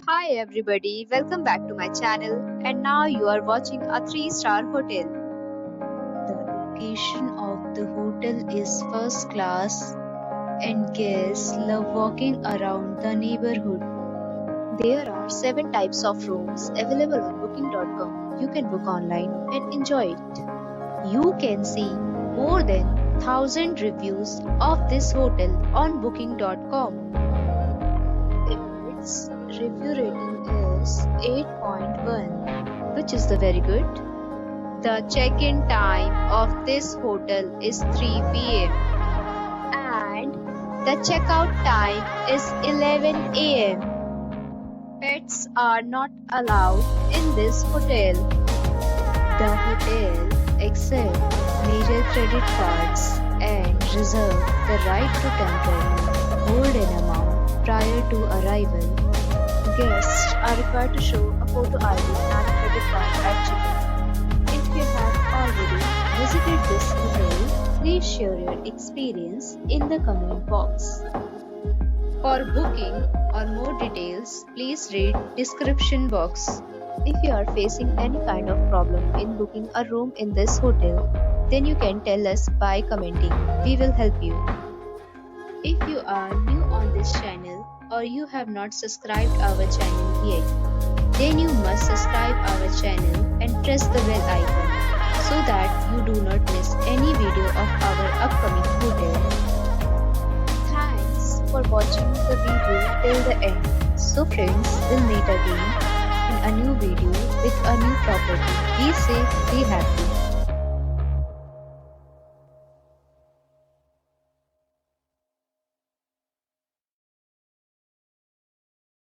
Hi everybody, welcome back to my channel, and now you are watching a 3-star hotel. The location of the hotel is first class and guests love walking around the neighborhood. There are 7 types of rooms available on booking.com. You can book online and enjoy it. You can see more than 1000 reviews of this hotel on booking.com. Its review rating is 8.1, which is the very good. The check-in time of this hotel is 3 p.m. and the checkout time is 11 a.m. Pets are not allowed in this hotel. The hotel accepts major credit cards and reserves the right to temporarily hold an amount prior to arrival. Guests are required to show a photo ID and a credit card at check-in. If you have already visited this hotel, please share your experience in the comment box. For booking or more details, please read description box. If you are facing any kind of problem in booking a room in this hotel, then you can tell us by commenting. We will help you. If you are new on this channel or you have not subscribed our channel yet, then you must subscribe our channel and press the bell icon so that you do not miss any video of our upcoming hotel. Thanks for watching the video till the end. So friends, we'll meet again in a new video with a new property. Be safe, be happy.